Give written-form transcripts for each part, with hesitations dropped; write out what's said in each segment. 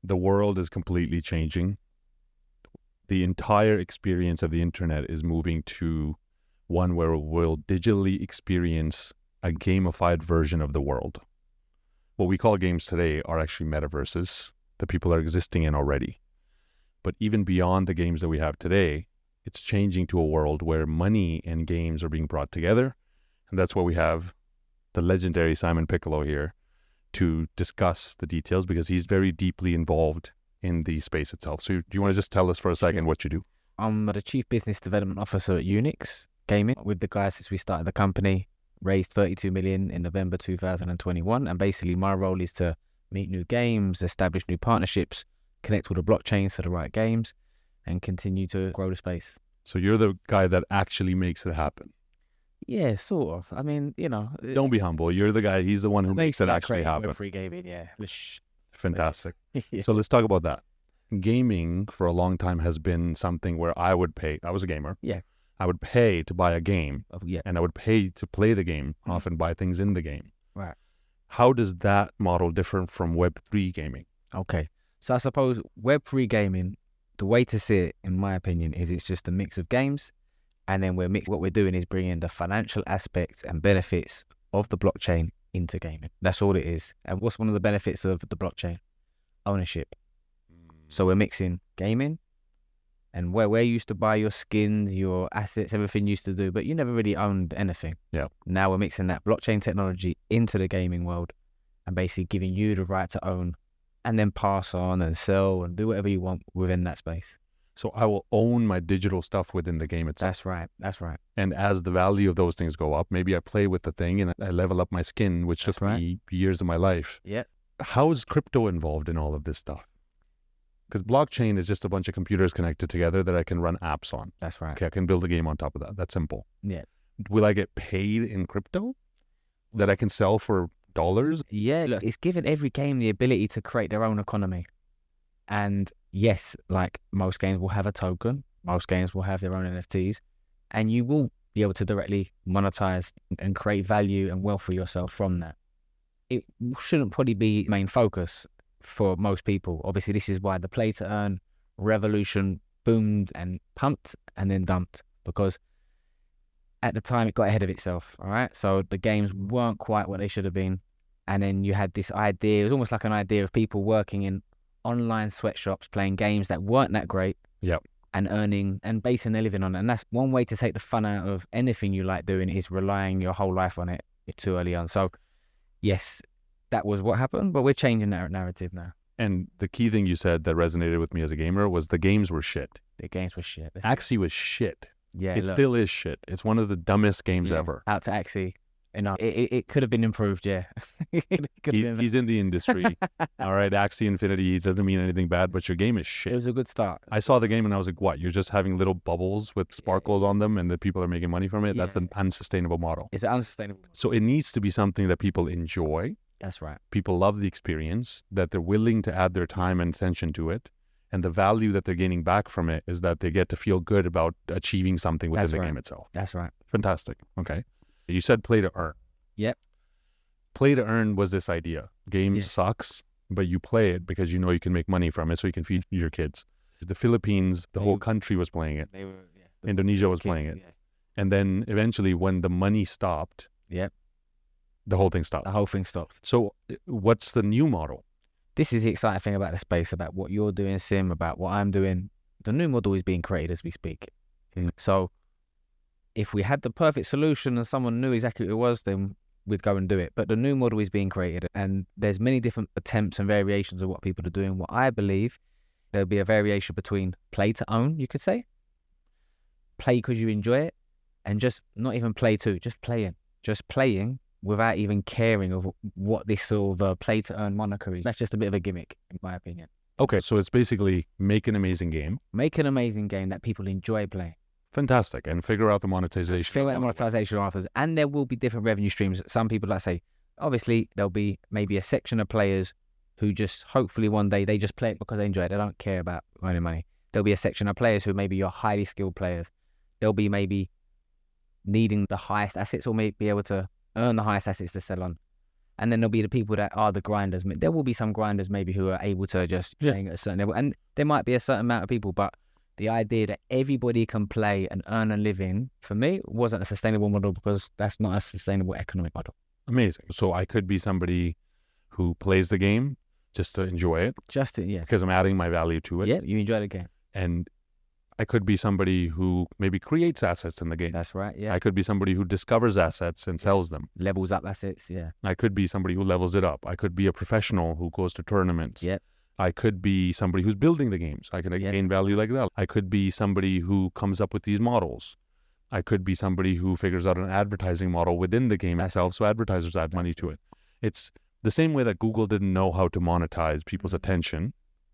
the world is completely changing. The entire experience of the internet is moving to one where we'll digitally experience a gamified version of the world. What we call games today are actually metaverses that people are existing in already. But even beyond the games that we have today, it's changing to a world where money and games are being brought together. And that's why we have the legendary Simon Piccolo here to discuss the details, because he's very deeply involved in the space itself. So do you want to just tell us for a second what you do? I'm the Chief Business Development Officer at Unix Gaming with the guys since we started the company, raised 32 million in November 2021. And basically my role is to meet new games, establish new partnerships, connect with the blockchains to the right games, and continue to grow the space. So you're the guy that actually makes it happen. Yeah, sort of. I mean, Don't be humble. You're the guy. He's the one who makes it actually happen. Web3 gaming, yeah. Fantastic. Yeah. So let's talk about that. Gaming for a long time has been something where I would pay. I was a gamer. Yeah. I would pay to buy a game. Yeah. And I would pay to play the game, often buy things in the game. Right. How does that model differ from Web3 gaming? Okay. So I suppose Web3 gaming, the way to see it, in my opinion, is it's just a mix of games. And then what we're doing is bringing the financial aspects and benefits of the blockchain into gaming. That's all it is. And what's one of the benefits of the blockchain? Ownership. So we're mixing gaming and where you used to buy your skins, your assets, everything you used to do, but you never really owned anything. Yeah. Now we're mixing that blockchain technology into the gaming world and basically giving you the right to own and then pass on and sell and do whatever you want within that space. So I will own my digital stuff within the game itself. That's right. And as the value of those things go up, maybe I play with the thing and I level up my skin, which took me years of my life. Yeah. How is crypto involved in all of this stuff? Because blockchain is just a bunch of computers connected together that I can run apps on. That's right. Okay, I can build a game on top of that. That's simple. Yeah. Will I get paid in crypto that I can sell for dollars? Yeah, look, it's given every game the ability to create their own economy. And yes, like most games will have a token, most games will have their own NFTs, and you will be able to directly monetize and create value and wealth for yourself from that. It shouldn't probably be main focus for most people. Obviously, this is why the play to earn revolution boomed and pumped and then dumped, because at the time it got ahead of itself. All right. So the games weren't quite what they should have been. And then you had this idea, it was almost like an idea of people working in online sweatshops, playing games that weren't that great. Yep. And earning and basing their living on it. And that's one way to take the fun out of anything you like doing, is relying your whole life on it too early on. So yes, that was what happened, but we're changing that narrative now. And the key thing you said that resonated with me as a gamer was the games were shit. The games were shit. Axie was shit. Yeah, it still is shit. It's one of the dumbest games ever. Out to Axie. It could have been improved, yeah. He's in the industry. All right, Axie Infinity doesn't mean anything bad, but your game is shit. It was a good start. I saw the game and I was like, what? You're just having little bubbles with sparkles on them and the people are making money from it? That's an unsustainable model. It's unsustainable. So it needs to be something that people enjoy. That's right. People love the experience, that they're willing to add their time and attention to it. And the value that they're gaining back from it is that they get to feel good about achieving something within the game itself. That's right. Fantastic. Okay. You said play to earn. Yep. Play to earn was this idea. Game sucks, but you play it because you know you can make money from it so you can feed your kids. The Philippines, the whole country was playing it. Indonesia was playing it. Yeah. And then eventually when the money stopped, the whole thing stopped. The whole thing stopped. So what's the new model? This is the exciting thing about the space, about what you're doing, Sim, about what I'm doing. The new model is being created as we speak. So if we had the perfect solution and someone knew exactly what it was, then we'd go and do it. But the new model is being created, and there's many different attempts and variations of what people are doing. What I believe, there'll be a variation between play to own, you could say. Play because you enjoy it, and just not even play to, just playing. Just playing without even caring of what this sort of play to earn moniker is. That's just a bit of a gimmick, in my opinion. Okay, so it's basically make an amazing game. Make an amazing game that people enjoy playing. Fantastic. And figure out the monetization. Figure out the monetization offers. And there will be different revenue streams. Some people, like say, obviously there'll be maybe a section of players who just hopefully one day they just play it because they enjoy it. They don't care about earning money. There'll be a section of players who maybe you're highly skilled players. They'll be maybe needing the highest assets or maybe be able to earn the highest assets to sell on. And then there'll be the people that are the grinders. There will be some grinders maybe who are able to just playing at a certain level. And there might be a certain amount of people, but the idea that everybody can play and earn a living, for me, wasn't a sustainable model, because that's not a sustainable economic model. Amazing. So I could be somebody who plays the game just to enjoy it. Because I'm adding my value to it. Yeah, you enjoy the game. And I could be somebody who maybe creates assets in the game. That's right, yeah. I could be somebody who discovers assets and sells them. Levels up assets, yeah. I could be somebody who levels it up. I could be a professional who goes to tournaments. Yep. I could be somebody who's building the games. I can gain value like that. I could be somebody who comes up with these models. I could be somebody who figures out an advertising model within the game itself, so advertisers add money to it. It's the same way that Google didn't know how to monetize people's attention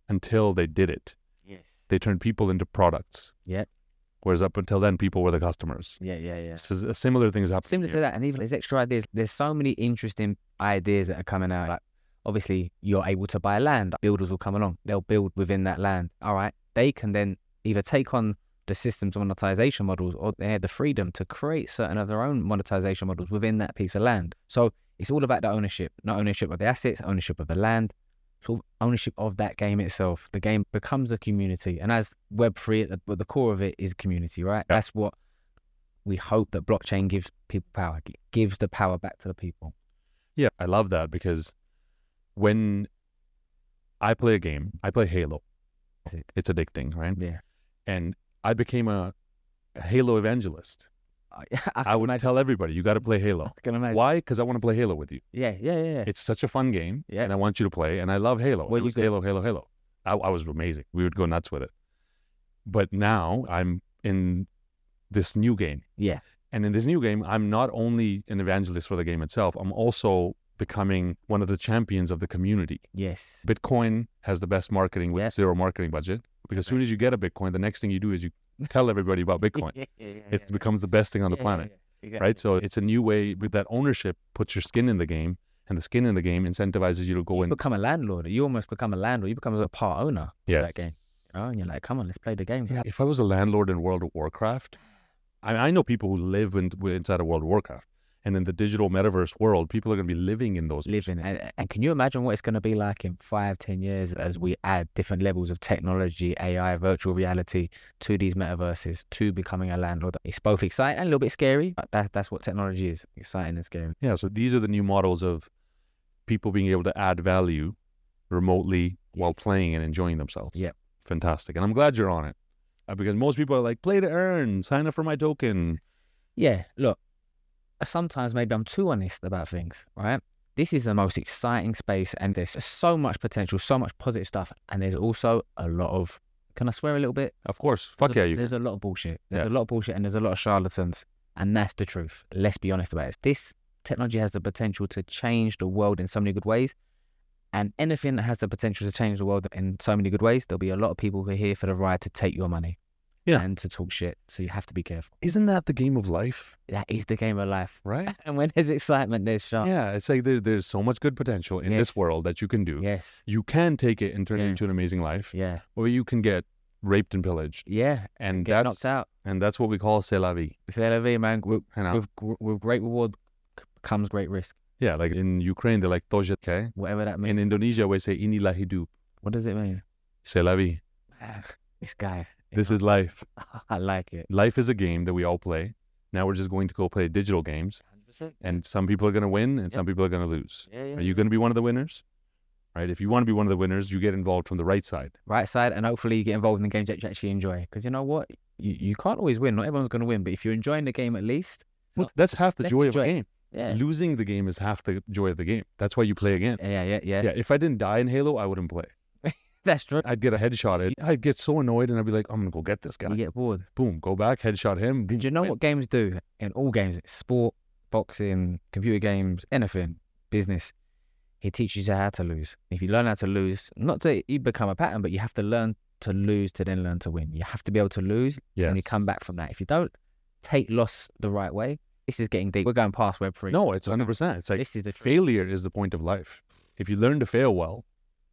until they did it. Yes. They turned people into products. Yeah. Whereas up until then, people were the customers. Yeah. So a similar thing is happening. Similar to that, and even there's extra ideas. There's so many interesting ideas that are coming out. Like, obviously, you're able to buy land. Builders will come along. They'll build within that land. All right. They can then either take on the system's monetization models, or they have the freedom to create certain of their own monetization models within that piece of land. So it's all about the ownership, not ownership of the assets, ownership of the land, sort of ownership of that game itself. The game becomes a community. And as Web3, at the core of it is community, right? That's what we hope that blockchain gives people power, gives the power back to the people. Yeah, I love that, because when I play a game, I play Halo. It's addicting, right? Yeah. And I became a Halo evangelist. I would tell everybody, you got to play Halo. I can imagine. Why? Because I want to play Halo with you. Yeah. It's such a fun game, and I want you to play, and I love Halo. Well, it was Halo. I was amazing. We would go nuts with it. But now I'm in this new game. Yeah. And in this new game, I'm not only an evangelist for the game itself, I'm also becoming one of the champions of the community. Yes. Bitcoin has the best marketing with zero marketing budget, because as soon as you get a Bitcoin, the next thing you do is you tell everybody about Bitcoin. It becomes the best thing on the planet, exactly. right? So it's a new way with that ownership, puts your skin in the game, and the skin in the game incentivizes you to go in. Become a landlord. You almost become a landlord. You become a part owner of that game. And you're like, come on, let's play the game. Yeah. If I was a landlord in World of Warcraft, I know people who live inside of World of Warcraft. And in the digital metaverse world, people are going to be living in those. And can you imagine what it's going to be like in 5-10 years as we add different levels of technology, AI, virtual reality to these metaverses, to becoming a landlord? It's both exciting and a little bit scary, but that's what technology is, exciting and scary. Yeah, so these are the new models of people being able to add value remotely while playing and enjoying themselves. Yep. Fantastic. And I'm glad you're on it, because most people are like, play to earn, sign up for my token. Yeah, look. Sometimes maybe I'm too honest about things, right? This is the most exciting space, and there's so much potential, so much positive stuff. And there's also a lot of, can I swear a little bit? Of course. There's a lot of bullshit. There's a lot of bullshit, and there's a lot of charlatans. And that's the truth. Let's be honest about it. This technology has the potential to change the world in so many good ways. And anything that has the potential to change the world in so many good ways, there'll be a lot of people who are here for the ride to take your money. Yeah. And to talk shit. So you have to be careful. Isn't that the game of life? That is the game of life. Right? And when there's excitement, there's sharp. Yeah, it's like there's so much good potential in this world that you can do. Yes. You can take it and turn it into an amazing life. Yeah. Or you can get raped and pillaged. Yeah. And get knocked out. And that's what we call c'est la vie. C'est la vie, man. With great reward comes great risk. Yeah, like in Ukraine, they're like to życie, okay? Whatever that means. In Indonesia, we say inilah hidup. What does it mean? C'est la vie. This guy. This is life. I like it. Life is a game that we all play. Now we're just going to go play digital games. 100%. And some people are going to win and some people are going to lose. Yeah. Are you going to be one of the winners? Right? If you want to be one of the winners, you get involved from the right side. Right side, and hopefully you get involved in the games that you actually enjoy. Because you know what? You can't always win. Not everyone's going to win. But if you're enjoying the game at least. Well, that's half the joy of a game. Yeah. Losing the game is half the joy of the game. That's why you play again. Yeah. Yeah, if I didn't die in Halo, I wouldn't play. That's true. I'd get a headshot. I'd get so annoyed and I'd be like, I'm going to go get this guy. You get bored. Boom, go back, headshot him. Do you know what games do? In all games, sport, boxing, computer games, anything, business, it teaches you how to lose. If you learn how to lose, not to you become a pattern, but you have to learn to lose to then learn to win. You have to be able to lose and you come back from that. If you don't take loss the right way, this is getting deep. We're going past Web3. No, it's 100%. It's like this is the failure is the point of life. If you learn to fail well,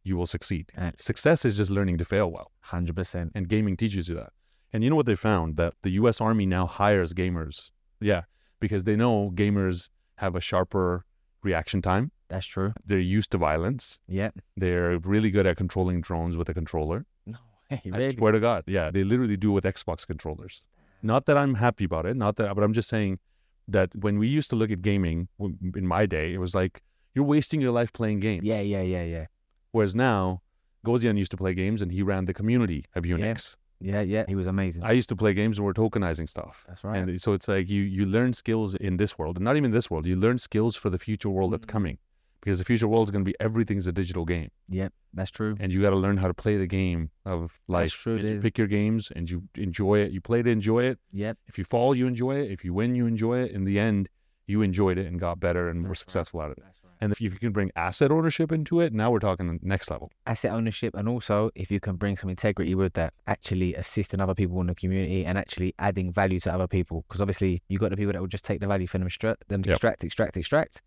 you will succeed. Success is just learning to fail well. 100%. And gaming teaches you that. And you know what they found? That the U.S. Army now hires gamers. Yeah, because they know gamers have a sharper reaction time. That's true. They're used to violence. Yeah. They're really good at controlling drones with a controller. No way, I really? swear to God. Yeah, they literally do with Xbox controllers. Not that I'm happy about it, but I'm just saying that when we used to look at gaming in my day, it was like, you're wasting your life playing games. Yeah. Whereas now, Gozian used to play games and he ran the community of Unix. Yeah. He was amazing. I used to play games and we're tokenizing stuff. That's right. And so it's like you learn skills in this world, and not even this world. You learn skills for the future world that's coming, because the future world is going to be everything's a digital game. Yep, that's true. And you got to learn how to play the game of life. That's true. You pick your games and you enjoy it. You play to enjoy it. Yep. If you fall, you enjoy it. If you win, you enjoy it. In the end, you enjoyed it and got better and more successful out of it. That's right. And if you can bring asset ownership into it, now we're talking next level. Asset ownership, and also if you can bring some integrity with that, actually assisting other people in the community and actually adding value to other people. Because obviously you got the people that will just take the value from them, extract.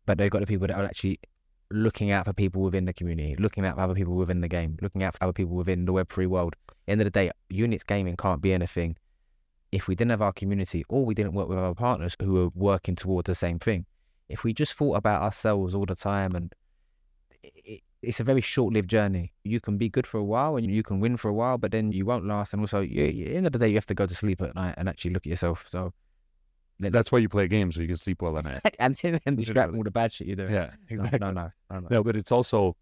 But they've got the people that are actually looking out for people within the community, looking out for other people within the game, looking out for other people within the Web3 world. End of the day, Unix gaming can't be anything if we didn't have our community or we didn't work with our partners who are working towards the same thing. If we just thought about ourselves all the time, and it's a very short-lived journey. You can be good for a while and you can win for a while, but then you won't last. And also, at the end of the day, you have to go to sleep at night and actually look at yourself. So that's why you play games, so you can sleep well at night. and distract from all the bad shit you do. Yeah, exactly. No. But it's also,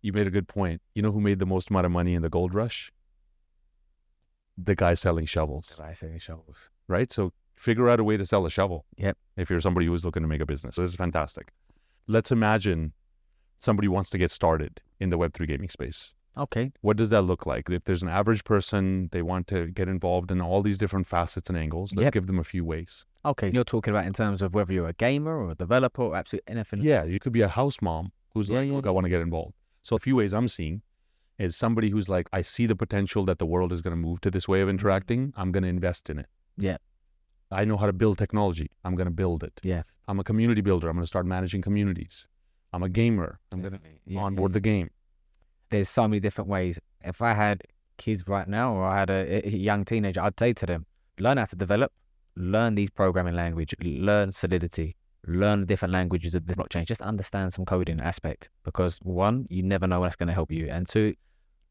you made a good point. You know who made the most amount of money in the gold rush? The guy selling shovels. Right? So figure out a way to sell a shovel. Yep. If you're somebody who is looking to make a business. So this is fantastic. Let's imagine somebody wants to get started in the Web3 gaming space. Okay. What does that look like? If there's an average person, they want to get involved in all these different facets and angles. Let's give them a few ways. Okay. You're talking about in terms of whether you're a gamer or a developer or absolutely anything. Yeah. You could be a house mom who's look, I want to get involved. So a few ways I'm seeing is somebody who's like, I see the potential that the world is going to move to this way of interacting. I'm going to invest in it. Yeah. I know how to build technology. I'm going to build it. Yeah. I'm a community builder. I'm going to start managing communities. I'm a gamer. I'm going to onboard the game. There's so many different ways. If I had kids right now, or I had a young teenager, I'd say to them, learn how to develop, learn these programming language, learn Solidity, learn the different languages of the blockchain, just understand some coding aspect, because one, you never know when it's going to help you. And two,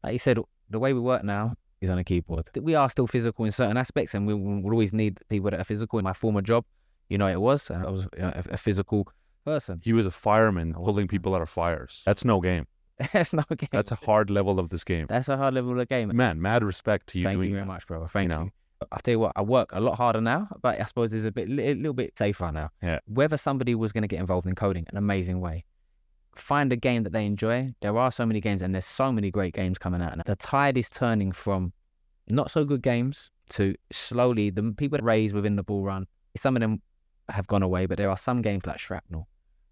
like you said, the way we work now is on a keyboard. We are still physical in certain aspects, and we will always need people that are physical. In my former job, I was a physical person. He was a fireman pulling people out of fires. That's no game. That's no game. That's a hard level of this game. That's a hard level of the game. Man, mad respect to you. Thank you very much, bro. Thank you. I'll tell you what, I work a lot harder now, but I suppose it's a little bit safer now. Yeah. Whether somebody was going to get involved in coding, an amazing way. Find a game that they enjoy. There are so many games, and there's so many great games coming out. And the tide is turning from not so good games to slowly the people that raise within the bull run. Some of them have gone away, but there are some games like Shrapnel,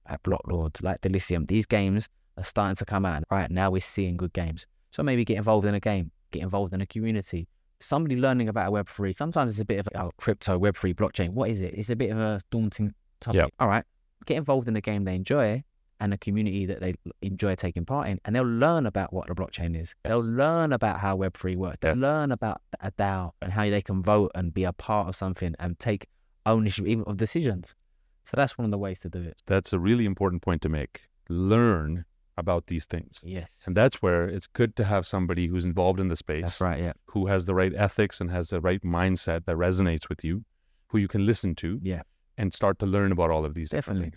like Block Lord, like Delicium. These games are starting to come out. Right now, we're seeing good games. So maybe get involved in a game, get involved in a community. Somebody learning about Web3. Sometimes it's a bit of crypto, Web3, blockchain. What is it? It's a bit of a daunting topic. Yep. All right, get involved in a game they enjoy and a community that they enjoy taking part in, and they'll learn about what the blockchain is. They'll learn about how Web3 works. They'll learn about a DAO and how they can vote and be a part of something and take ownership even of decisions. So that's one of the ways to do it. That's a really important point to make. Learn about these things. Yes. And that's where it's good to have somebody who's involved in the space. That's right, yeah. Who has the right ethics and has the right mindset that resonates with you, who you can listen to. Yeah. And start to learn about all of these Definitely.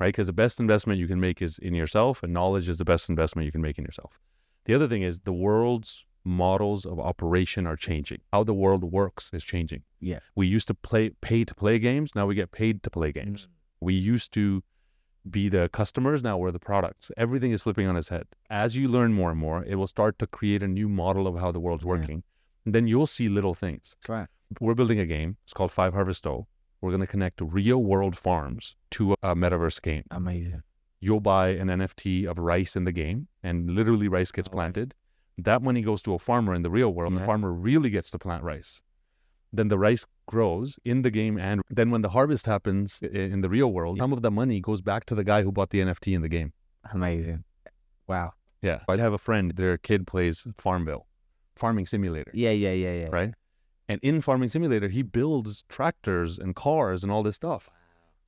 Right? Because the best investment you can make is in yourself, and knowledge is the best investment you can make in yourself. The other thing is the world's models of operation are changing. How the world works is changing. Yeah. We used to pay to play games. Now we get paid to play games. We used to be the customers. Now we're the products. Everything is flipping on its head. As you learn more and more, it will start to create a new model of how the world's working. And then you'll see little things. That's right. We're building a game. It's called 5 Harvesto. We're going to connect real world farms to a metaverse game. Amazing. You'll buy an NFT of rice in the game, and literally rice gets planted. That money goes to a farmer in the real world, and the farmer really gets to plant rice. Then the rice grows in the game, and then when the harvest happens in the real world, some of the money goes back to the guy who bought the NFT in the game. Amazing. Wow. Yeah. I have a friend, their kid plays Farmville, Farming Simulator. Yeah. Right? And in Farming Simulator, he builds tractors and cars and all this stuff.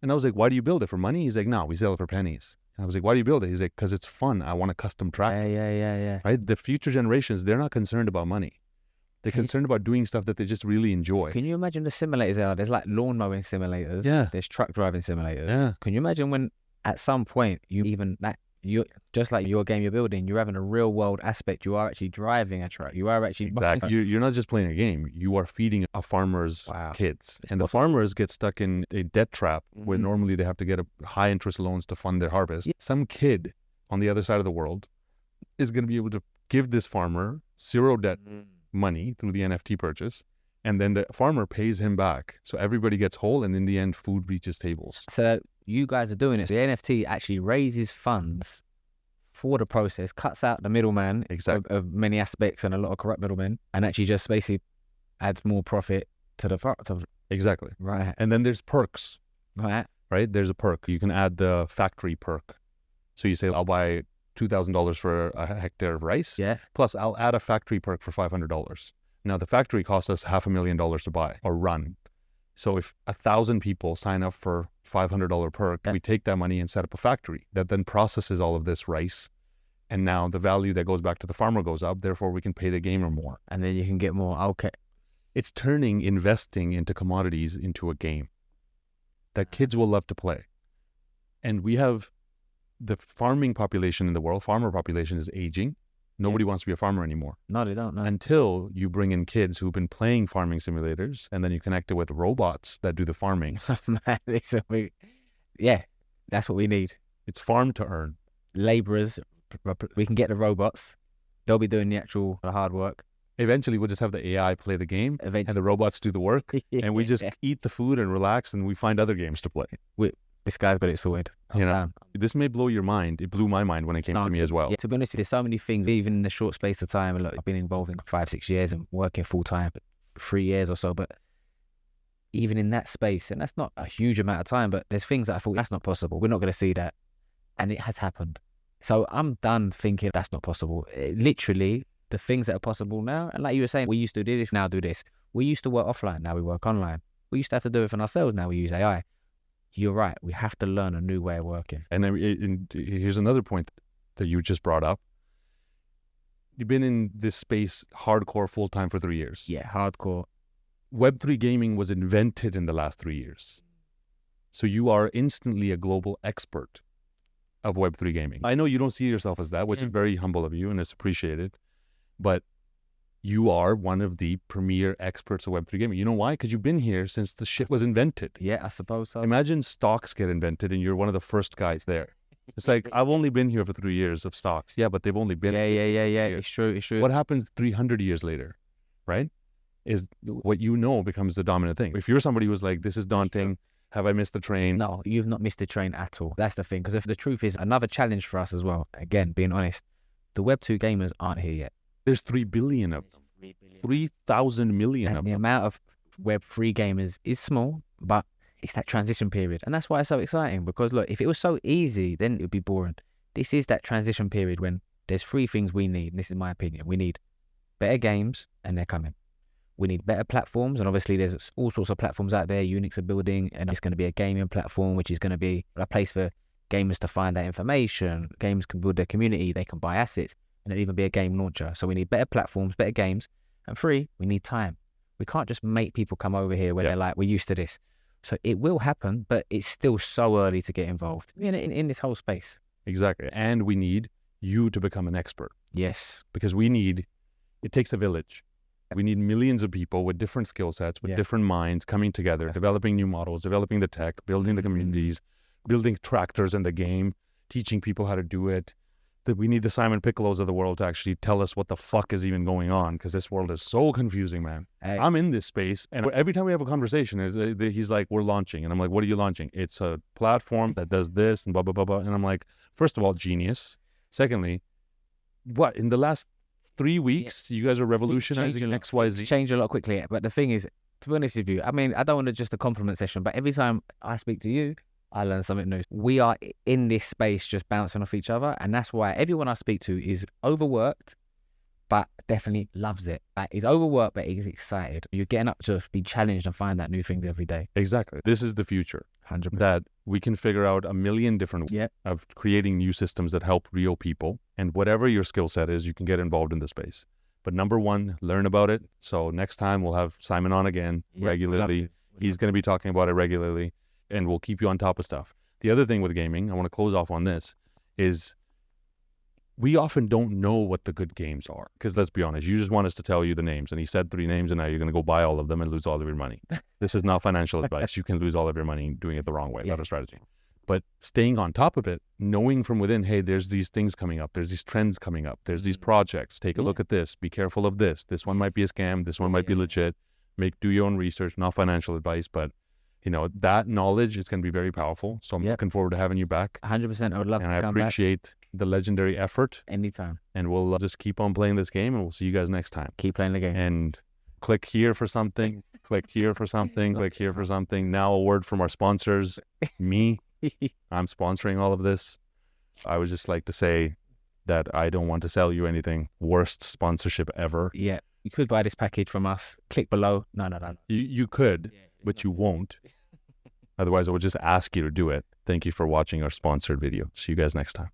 And I was like, why do you build it? For money? He's like, no, we sell it for pennies. And I was like, why do you build it? He's like, because it's fun. I want a custom tractor. Yeah. Right? The future generations, they're not concerned about money. They're concerned about doing stuff that they just really enjoy. Can you imagine the simulators there are? There's like lawn mowing simulators. Yeah. There's truck driving simulators. Yeah. Can you imagine when at some point you just like your game you're building, you're having a real world aspect. You are actually driving a truck. You are actually Exactly. You're not just playing a game. You are feeding a farmer's kids. And the farmers get stuck in a debt trap where normally they have to get a high interest loans to fund their harvest. Some kid on the other side of the world is going to be able to give this farmer zero debt money through the NFT purchase, and then the farmer pays him back. So everybody gets whole, and in the end, food reaches tables. So you guys are doing it. The NFT actually raises funds for the process, cuts out the middleman of many aspects and a lot of corrupt middlemen, and actually just basically adds more profit to the farm. Exactly. Right. And then there's perks. Right. There's a perk. You can add the factory perk. So you say, I'll buy $2,000 for a hectare of rice. Yeah. Plus, I'll add a factory perk for $500. Now, the factory costs us $500,000 to buy or run. So if 1,000 people sign up for $500 perk, we take that money and set up a factory that then processes all of this rice. And now the value that goes back to the farmer goes up. Therefore, we can pay the gamer more. And then you can get more. Okay. It's turning investing into commodities into a game that kids will love to play. And we have the farming population in the world, farmer population is aging. Nobody wants to be a farmer anymore. No, they don't. No. Until you bring in kids who've been playing farming simulators, and then you connect it with robots that do the farming. Man, that's what we need. It's farm to earn. Laborers, we can get the robots. They'll be doing the hard work. Eventually, we'll just have the AI play the game, and the robots do the work, and we just eat the food and relax, and we find other games to play. This guy's got it sorted. This may blow your mind. It blew my mind when it came to me as well. Yeah, to be honest, there's so many things, even in the short space of time. Look, I've been involved in 5-6 years and working full time for 3 years or so. But even in that space, and that's not a huge amount of time, but there's things that I thought, that's not possible. We're not going to see that. And it has happened. So I'm done thinking that's not possible. Literally, the things that are possible now, and like you were saying, we used to do this, now do this. We used to work offline, now we work online. We used to have to do it for ourselves, now we use AI. You're right. We have to learn a new way of working. And here's another point that you just brought up. You've been in this space hardcore full-time for 3 years. Yeah, hardcore. Web3 gaming was invented in the last 3 years. So you are instantly a global expert of Web3 gaming. I know you don't see yourself as that, which is very humble of you and it's appreciated. But you are one of the premier experts of Web3 gaming. You know why? Because you've been here since the shit was invented. Yeah, I suppose so. Imagine stocks get invented and you're one of the first guys there. It's like, I've only been here for 3 years of stocks. Yeah, but they've only been Yeah. It's true. What happens 300 years later, right? Is what you know becomes the dominant thing. If you're somebody who's like, this is daunting, have I missed the train? No, you've not missed the train at all. That's the thing. Because if the truth is, another challenge for us as well, again, being honest, the Web2 gamers aren't here yet. There's 3 billion of them. 3,000 million and of the them. amount of Web3 gamers is small, but it's that transition period. And that's why it's so exciting, because look, if it was so easy, then it would be boring. This is that transition period when there's 3 things we need, and this is my opinion. We need better games, and they're coming. We need better platforms, and obviously there's all sorts of platforms out there. Unix are building, and it's going to be a gaming platform, which is going to be a place for gamers to find that information. Gamers can build their community, they can buy assets, and it'll even be a game launcher. So we need better platforms, better games, and 3, we need time. We can't just make people come over here when they're like, we're used to this. So it will happen, but it's still so early to get involved in this whole space. Exactly. And we need you to become an expert. Yes. Because it takes a village. We need millions of people with different skill sets, with different minds coming together, developing new models, developing the tech, building the communities, building tractors in the game, teaching people how to do it. That we need the Simon Piccolos of the world to actually tell us what the fuck is even going on, because this world is so confusing, man. I'm in this space, and every time we have a conversation, he's like, we're launching. And I'm like, what are you launching? It's a platform that does this and blah, blah, blah, blah. And I'm like, first of all, genius. Secondly, what, in the last 3 weeks, you guys are revolutionizing XYZ? It's changed a lot quickly. But the thing is, to be honest with you, I mean, I don't want to just a compliment session, but every time I speak to you, I learn something new. We are in this space just bouncing off each other. And that's why everyone I speak to is overworked, but definitely loves it. Like, he's overworked, but he's excited. You're getting up to be challenged and find out new things every day. Exactly. This is the future. 100%. That we can figure out a million different ways Yep. of creating new systems that help real people. And whatever your skill set is, you can get involved in the space. But number one, learn about it. So next time we'll have Simon on again regularly. He's going to be talking about it regularly, and we'll keep you on top of stuff. The other thing with gaming, I want to close off on this, is we often don't know what the good games are. Because let's be honest, you just want us to tell you the names. And he said 3 names, and now you're going to go buy all of them and lose all of your money. This is not financial advice. You can lose all of your money doing it the wrong way, not a strategy. But staying on top of it, knowing from within, hey, there's these things coming up. There's these trends coming up. There's these projects. Take a look at this. Be careful of this. This one might be a scam. This one might be legit. Do your own research, not financial advice, but that knowledge is going to be very powerful. So I'm looking forward to having you back. 100%. I would love to come back. And I appreciate the legendary effort. Anytime. And we'll just keep on playing this game, and we'll see you guys next time. Keep playing the game. And click here for something. Click here for something. Click here for something. Now a word from our sponsors. Me. I'm sponsoring all of this. I would just like to say that I don't want to sell you anything. Worst sponsorship ever. Yeah. You could buy this package from us. Click below. No. You could, but you won't. Otherwise, I would just ask you to do it. Thank you for watching our sponsored video. See you guys next time.